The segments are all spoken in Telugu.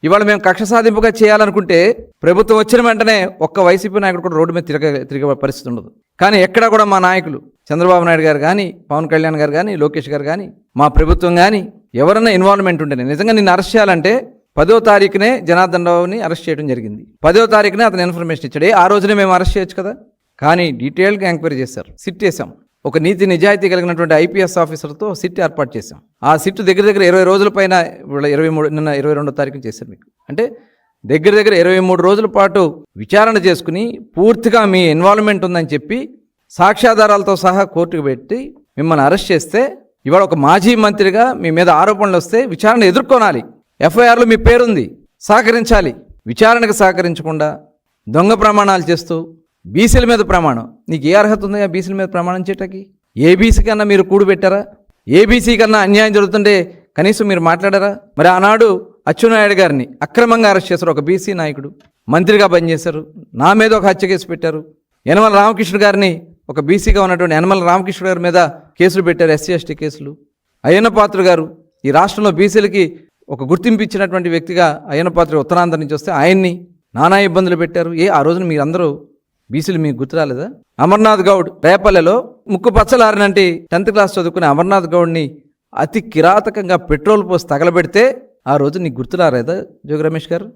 ఇవాళ మేము కక్ష సాధింపుగా చేయాలనుకుంటే ప్రభుత్వం వచ్చిన వెంటనే ఒక్క వైసీపీ నాయకుడు కూడా రోడ్డు మీద తిరిగే పరిస్థితి ఉండదు. కానీ ఎక్కడా కూడా మా నాయకులు చంద్రబాబు నాయుడు గారు కానీ, పవన్ కళ్యాణ్ గారు కానీ, లోకేష్ గారు కానీ, మా ప్రభుత్వం కానీ ఎవరన్నా ఇన్వాల్వ్మెంట్ ఉంటేనే నిజంగా నిన్ను అరెస్ట్ చేయాలంటే 10వ తారీఖునే జనార్దన్ రావుని అరెస్ట్ చేయడం జరిగింది. 10వ తారీఖునే అతను ఇన్ఫర్మేషన్ ఇచ్చాడు. ఆ రోజునే మేము అరెస్ట్ చేయొచ్చు కదా. కానీ డీటెయిల్గా ఎంక్వైరీ చేశారు, సిట్ చేశాం. ఒక నీతి నిజాయితీ కలిగినటువంటి ఐపీఎస్ ఆఫీసర్తో సిట్ ఏర్పాటు చేశాం. ఆ సిట్ దగ్గర 20 రోజుల పైన 23 నిన్న 22వ తారీఖున చేశారు. మీకు అంటే దగ్గర 23 రోజుల పాటు విచారణ చేసుకుని పూర్తిగా మీ ఇన్వాల్వ్మెంట్ ఉందని చెప్పి సాక్ష్యాధారాలతో సహా కోర్టుకు పెట్టి మిమ్మల్ని అరెస్ట్ చేస్తే ఇవాళ ఒక మాజీ మంత్రిగా మీ మీద ఆరోపణలు వస్తే విచారణ ఎదుర్కొనాలి. ఎఫ్ఐఆర్లో మీ పేరుంది, సహకరించాలి. విచారణకు సహకరించకుండా దొంగ ప్రమాణాలు చేస్తూ బీసీల మీద ప్రమాణం, నీకు ఏ అర్హత ఉందా బీసీల మీద ప్రమాణం చేయటానికి? ఏబీసీ కన్నా మీరు కూడు పెట్టారా? ఏబీసీ కన్నా అన్యాయం జరుగుతుంటే కనీసం మీరు మాట్లాడారా? మరి ఆనాడు అచ్చెన్నాయుడు గారిని అక్రమంగా అరెస్ట్ చేశారు, ఒక బీసీ నాయకుడు, మంత్రిగా పనిచేశారు. నా మీద ఒక హత్య కేసు పెట్టారు. యనమల రామకృష్ణ గారిని, ఒక బీసీగా ఉన్నటువంటి యనమల రామకృష్ణ గారి మీద కేసులు పెట్టారు, ఎస్సీ ఎస్టీ కేసులు. అయ్యన్న పాత్ర గారు ఈ రాష్ట్రంలో బీసీలకి ఒక గుర్తింపు ఇచ్చినటువంటి వ్యక్తిగా అయ్యన్న పాత్ర ఉత్తరాంధ్ర నుంచి వస్తే ఆయన్ని నానా ఇబ్బందులు పెట్టారు. ఆ రోజున మీరందరూ బీసీలు మీకు గుర్తు రాలేదా? అమర్నాథ్ గౌడ్ రేపల్లెలో ముక్కు పచ్చలారినంటి 10th క్లాస్ చదువుకునే అమర్నాథ్ గౌడ్ని అతి కిరాతకంగా పెట్రోల్ పోసి తగలబెడితే ఆ రోజు నీకు గుర్తు రాలేదా జోగి రమేష్ గారు?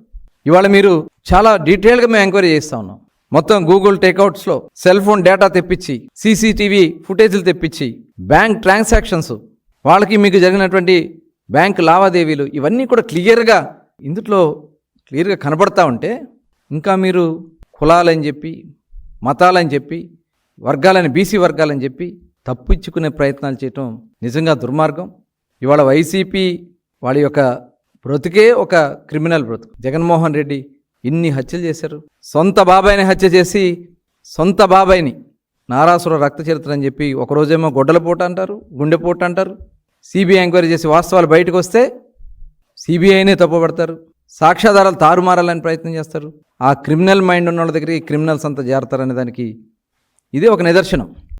ఇవాళ మీరు చాలా డీటెయిల్గా మేము ఎంక్వైరీ చేస్తూ ఉన్నాం. మొత్తం గూగుల్ టేక్అవుట్స్లో సెల్ ఫోన్ డేటా తెప్పించి, సీసీటీవీ ఫుటేజీలు తెప్పించి, బ్యాంక్ ట్రాన్సాక్షన్స్, వాళ్ళకి మీకు జరిగినటువంటి బ్యాంక్ లావాదేవీలు ఇవన్నీ కూడా ఇందులో క్లియర్గా కనబడతా ఉంటే ఇంకా మీరు కులాలని చెప్పి, మతాలని చెప్పి, వర్గాలని, బీసీ వర్గాలని చెప్పి తప్పించుకునే ప్రయత్నాలు చేయటం నిజంగా దుర్మార్గం. ఇవాళ వైసీపీ వాళ్ళ యొక్క బ్రతుకే ఒక క్రిమినల్ బ్రతుకు. జగన్మోహన్ రెడ్డి ఇన్ని హత్యలు చేశారు. సొంత బాబాయిని హత్య చేసి, సొంత బాబాయిని నారాసుర రక్త చరిత్ర అని చెప్పి ఒకరోజేమో గొడ్డలపోటు అంటారు, గుండెపోటు అంటారు. సిబిఐ ఎంక్వైరీ చేసి వాస్తవాలు బయటకు వస్తే సిబిఐనే తప్పుపడతారు, సాక్ష్యాధారాలు తారుమారాలని ప్రయత్నం చేస్తారు. ఆ క్రిమినల్ మైండ్ ఉన్న వాళ్ళ దగ్గరికి క్రిమినల్స్ అంతా చేరతారనే దానికి ఇదే ఒక నిదర్శనం.